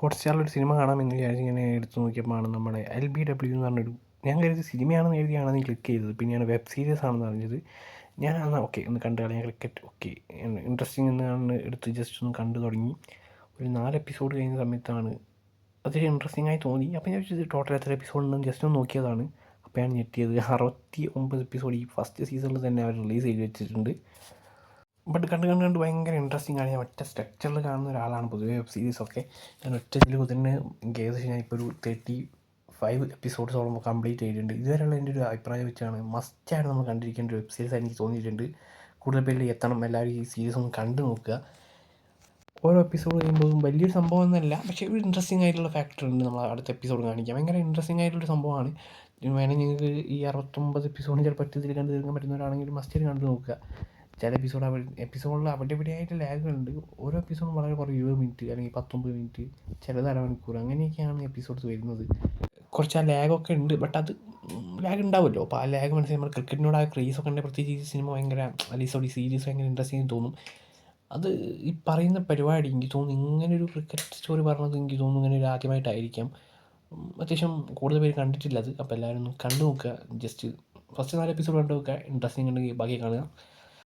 ഹോട്ട്സ്റ്റാറിലൊരു cinema കാണാമെന്ന് വിചാരിച്ച് ഇങ്ങനെ എടുത്ത് നോക്കിയപ്പോഴാണ് നമ്മുടെ LBW എന്ന് പറഞ്ഞൊരു, ഞാൻ കരുതി സിനിമയാണെന്ന് എഴുതിയാണ് നീ ക്ലിക്ക് ചെയ്തത്, പിന്നെയാണ് വെബ് സീരീസ് ആണെന്ന് അറിഞ്ഞത്. ഞാൻ എന്നാൽ ഓക്കെ ഒന്ന് കണ്ടു കളയാം, ക്രിക്കറ്റ് ഓക്കെ ഇൻട്രസ്റ്റിംഗ് എന്നാണ് എടുത്ത് ജസ്റ്റ് ഒന്ന് കണ്ടു തുടങ്ങി. ഒരു 4 എപ്പിസോഡ് കഴിഞ്ഞ സമയത്താണ് അതൊരു ഇൻട്രസ്റ്റിംഗ് ആയി തോന്നി. അപ്പോൾ ഞാൻ വെച്ചത് ടോട്ടൽ എത്ര എപ്പിസോഡ് ഉണ്ടെന്ന് ജസ്റ്റ് ഒന്ന് നോക്കിയതാണ്. അപ്പോൾ ഞാൻ ഞെട്ടിയത് 69 എപ്പിസോഡ് ഈ ഫസ്റ്റ് സീസണിൽ തന്നെ അവർ റിലീസ് ചെയ്ത് വെച്ചിട്ടുണ്ട്. ബട്ട് കണ്ട് കണ്ട് കണ്ട് ഭയങ്കര ഇൻട്രസ്റ്റിംഗ് ആണ്. ഞാൻ ഒറ്റ സ്ട്രക്ചറിൽ കാണുന്ന ഒരാളാണ് പൊതുവേ വെബ് സീരീസൊക്കെ. ഞാൻ ഒറ്റ ഇതിൽ തന്നെ ഏകദേശം ഞാനിപ്പോൾ ഒരു 35 എപ്പിസോഡ്സോളം കംപ്ലീറ്റ് ചെയ്തിട്ടുണ്ട്. ഇതുവരെയുള്ള എൻ്റെ ഒരു അഭിപ്രായം വെച്ചാണ് മസ്റ്റായിട്ട് നമ്മൾ കണ്ടിരിക്കേണ്ട ഒരു വെബ് സീരീസ് എനിക്ക് തോന്നിയിട്ടുണ്ട്. കൂടുതൽ പേരിൽ എത്തണം, എല്ലാവരും ഈ സീരീസ് ഒന്ന് കണ്ടു നോക്കുക. ഓരോ എപ്പിസോഡ് കഴിയുമ്പോഴും വലിയൊരു സംഭവം എന്നല്ല, പക്ഷേ ഒരു ഇൻട്രസ്റ്റിംഗ് ആയിട്ടുള്ള ഫാക്ടർ ഉണ്ട്. നമ്മൾ അടുത്ത എപ്പിസോഡ് കാണിക്കാം, ഭയങ്കര ഇൻട്രസ്റ്റിംഗ് ആയിട്ടുള്ളൊരു സംഭവമാണ്. വേണമെങ്കിൽ നിങ്ങൾക്ക് ഈ 69 എപ്പിസോഡിന് ചിലപ്പോൾ ഒറ്റ ഇതിൽ കണ്ട് തീർക്കാൻ പറ്റുന്നവരാണെങ്കിൽ മസ്റ്റായിട്ട് കണ്ടു നോക്കുക. ചില എപ്പിസോഡിൽ അവിടെ ഇവിടെയായിട്ട് ലാഗുകളുണ്ട്. ഓരോ എപ്പിസോഡും വളരെ കുറവ് 20 മിനിറ്റ് അല്ലെങ്കിൽ 19 മിനിറ്റ്, ചിലത് അരമണിക്കൂർ, അങ്ങനെയൊക്കെയാണ് എപ്പിസോഡ്സ് വരുന്നത്. കുറച്ച് ആ ലാഗൊക്കെ ഉണ്ട്, ബട്ട് അത് ലാഗ് ഉണ്ടാവുമല്ലോ. അപ്പോൾ ആ ലാഗ് മനസ്സിൽ നമ്മൾ ക്രിക്കറ്റിനോട് ആ ക്രേസൊക്കെ ഉണ്ടെങ്കിൽ പ്രത്യേകിച്ച് ഈ സിനിമ ഭയങ്കര, അല്ലെങ്കിൽ സോറി സീരീസ് ഭയങ്കര ഇൻട്രസ്റ്റിംഗ് തോന്നും. അത് ഈ പറയുന്ന പരിപാടി എനിക്ക് തോന്നുന്നു ഇങ്ങനൊരു ക്രിക്കറ്റ് സ്റ്റോറി പറഞ്ഞത് എനിക്ക് തോന്നുന്നു ഇങ്ങനെ ഒരു ആദ്യമായിട്ടായിരിക്കാം. അത്യാവശ്യം കൂടുതൽ പേര് കണ്ടിട്ടില്ല അത്. അപ്പോൾ എല്ലാവരും ഒന്ന് കണ്ടു നോക്കുക. ജസ്റ്റ് ഫസ്റ്റ് 4 എപ്പിസോഡ് കണ്ടു നോക്കുക, ഇൻട്രസ്റ്റിംഗ് ഉണ്ടെങ്കിൽ ബാക്കി കാണുക.